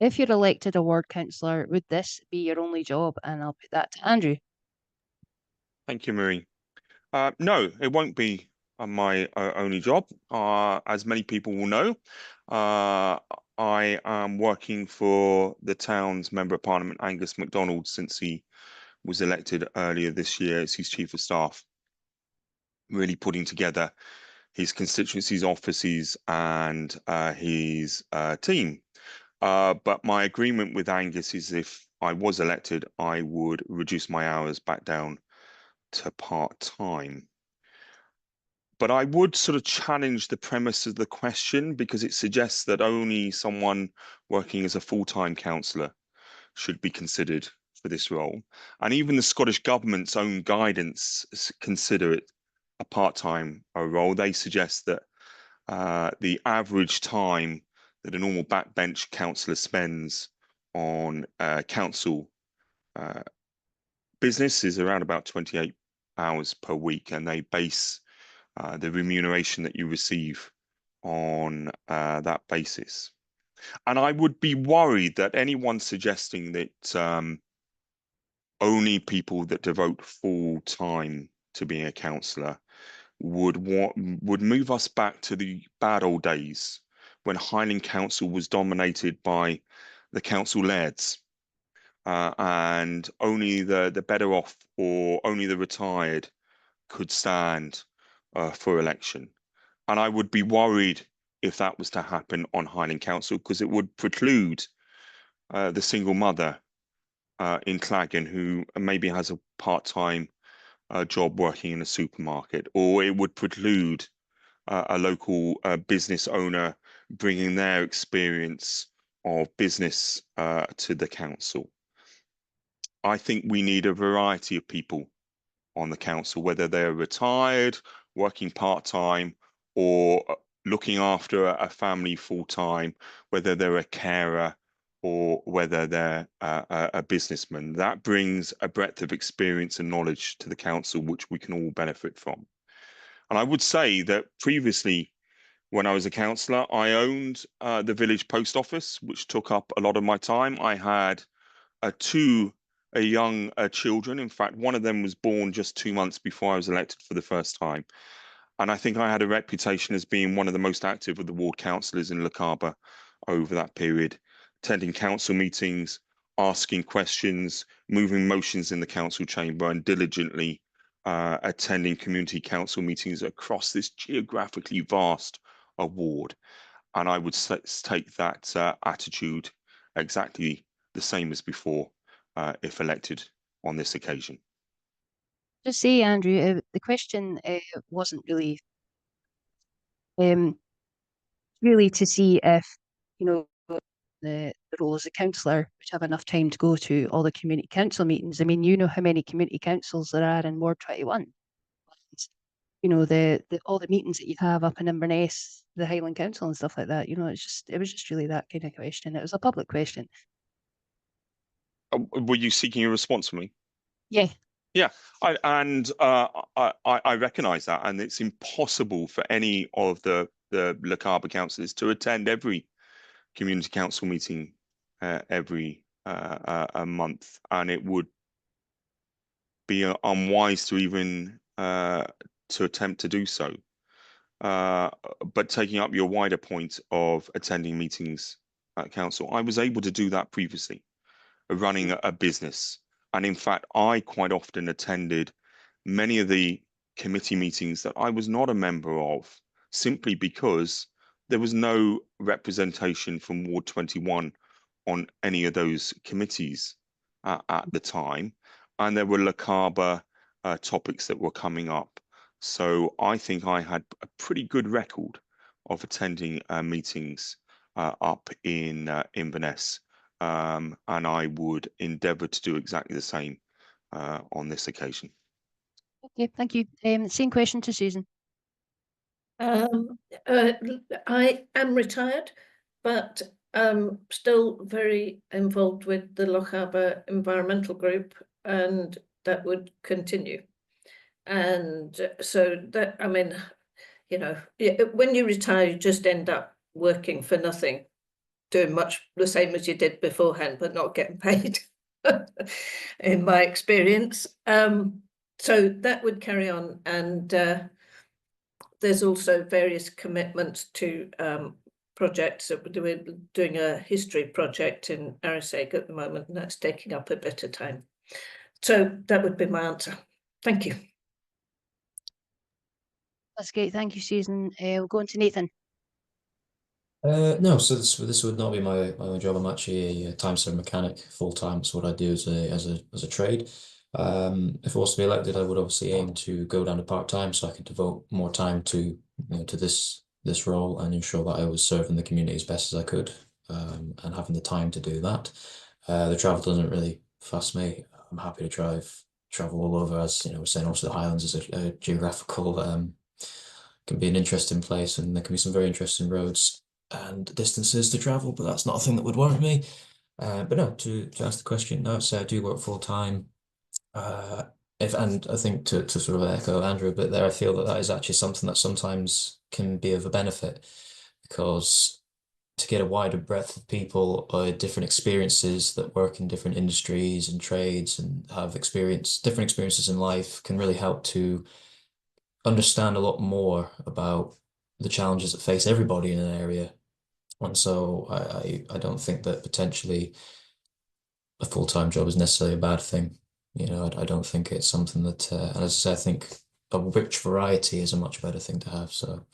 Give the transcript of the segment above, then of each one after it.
if you're elected a ward councillor, would this be your only job? And I'll put that to Andrew. Thank you, Marie. No, it won't be my only job. As many people will know, I am working for the town's Member of Parliament, Angus MacDonald, since he was elected earlier this year as his Chief of Staff, really putting together his constituency's offices and his team. But my agreement with Angus is if I was elected, I would reduce my hours back down to part-time. But I would sort of challenge the premise of the question because it suggests that only someone working as a full-time councillor should be considered for this role. And even the Scottish Government's own guidance consider it a part-time role. They suggest that the average time that a normal backbench councillor spends on council business is around about 28 hours per week, and they base the remuneration that you receive on that basis. And I would be worried that anyone suggesting that only people that devote full time to being a councillor would move us back to the bad old days when Highland Council was dominated by the council lairds, and only the better off or only the retired could stand for election. And I would be worried if that was to happen on Highland Council, because it would preclude the single mother in Claggan who maybe has a part-time job working in a supermarket, or it would preclude a local business owner bringing their experience of business to the council. I think we need a variety of people on the council, whether they're retired, working part-time, or looking after a family full-time, whether they're a carer or whether they're a businessman. That brings a breadth of experience and knowledge to the council, which we can all benefit from. And I would say that previously, when I was a councillor, I owned the village post office, which took up a lot of my time. I had two young children. In fact, one of them was born just 2 months before I was elected for the first time. And I think I had a reputation as being one of the most active of the ward councillors in Lochaber over that period, attending council meetings, asking questions, moving motions in the council chamber, and diligently attending community council meetings across this geographically vast ward. And I would take that attitude exactly the same as before, if elected on this occasion. Just say, Andrew, the question wasn't really to see if, the role as a councillor would have enough time to go to all the community council meetings. I mean, you know how many community councils there are in Ward 21. All the meetings that you have up in Inverness, the Highland Council and stuff like that. It was just really that kind of question. It was a public question. Were you seeking a response from me? Yeah. Yeah, I recognise that, and it's impossible for any of the Lochaber councillors to attend every community council meeting every a month, and it would be unwise to even to attempt to do so. But taking up your wider point of attending meetings at council, I was able to do that previously, running a business. And in fact, I quite often attended many of the committee meetings that I was not a member of, simply because there was no representation from Ward 21 on any of those committees at the time. And there were Lochaber topics that were coming up. So I think I had a pretty good record of attending meetings up in Inverness. And I would endeavour to do exactly the same on this occasion. Okay, thank you. Same question to Susan. I am retired, but still very involved with the Lochaber Environmental Group, and that would continue. And so that, I mean, when you retire, you just end up working for nothing. doing much the same as you did beforehand, but not getting paid, in my experience. So that would carry on, and there's also various commitments to projects. We're doing a history project in Arisaig at the moment, and that's taking up a bit of time. So that would be my answer. Thank you. That's great. Thank you, Susan. We'll go on to Nathan. No, so this would not be my own job. I'm actually a time server mechanic full time. It's what I do as a trade. If I was to be elected, I would obviously aim to go down to part time so I could devote more time to to this role and ensure that I was serving the community as best as I could, and having the time to do that. The travel doesn't really fuss me. I'm happy to travel all over, as we're saying. Also, the Highlands is a geographical can be an interesting place, and there can be some very interesting roads and distances to travel, but that's not a thing that would worry me. But no, to answer the question, no, so I do work full time. And I think to sort of echo Andrew a bit there, I feel that is actually something that sometimes can be of a benefit, because to get a wider breadth of people, different experiences that work in different industries and trades and have different experiences in life, can really help to understand a lot more about the challenges that face everybody in an area. And so I don't think that potentially a full-time job is necessarily a bad thing. I don't think it's something that, and as I say, I think a rich variety is a much better thing to have. So,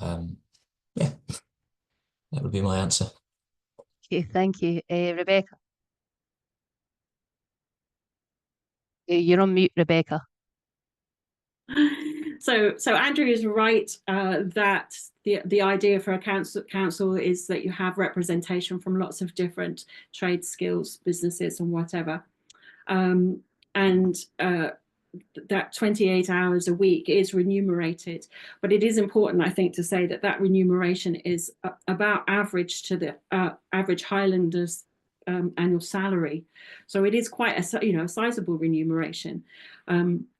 yeah, that would be my answer. Okay, thank you. Rebecca. You're on mute, Rebecca. So Andrew is right, that the idea for a council is that you have representation from lots of different trade skills, businesses and whatever. That 28 hours a week is remunerated, but it is important, I think, to say that remuneration is about average to the average Highlanders annual salary. So it is quite a sizable remuneration.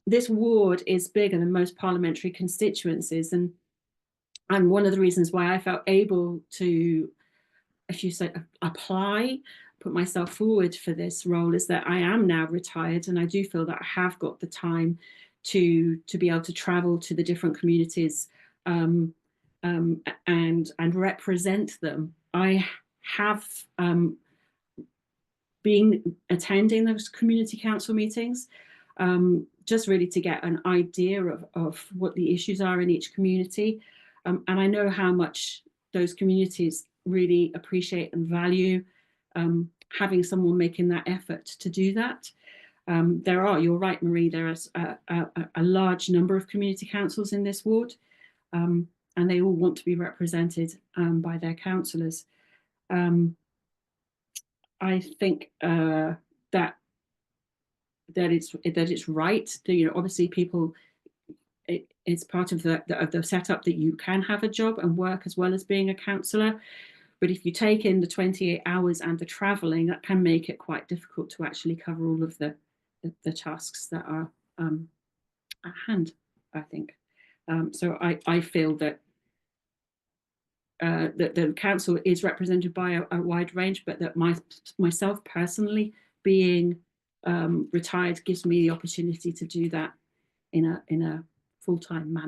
This ward is bigger than most parliamentary constituencies, and one of the reasons why I felt able to, if you say, put myself forward for this role, is that I am now retired, and I do feel that I have got the time to be able to travel to the different communities and represent them. I have been attending those community council meetings, just really to get an idea of what the issues are in each community. And I know how much those communities really appreciate and value having someone making that effort to do that. You're right, Marie, there is a large number of community councils in this ward, and they all want to be represented by their councillors. I think that it's right. Obviously, people, it's part of the setup that you can have a job and work as well as being a councillor. But if you take in the 28 hours and the travelling, that can make it quite difficult to actually cover all of the tasks that are at hand, I think. So I feel that the council is represented by a wide range, but that myself personally, being retired, gives me the opportunity to do that in a full-time manner.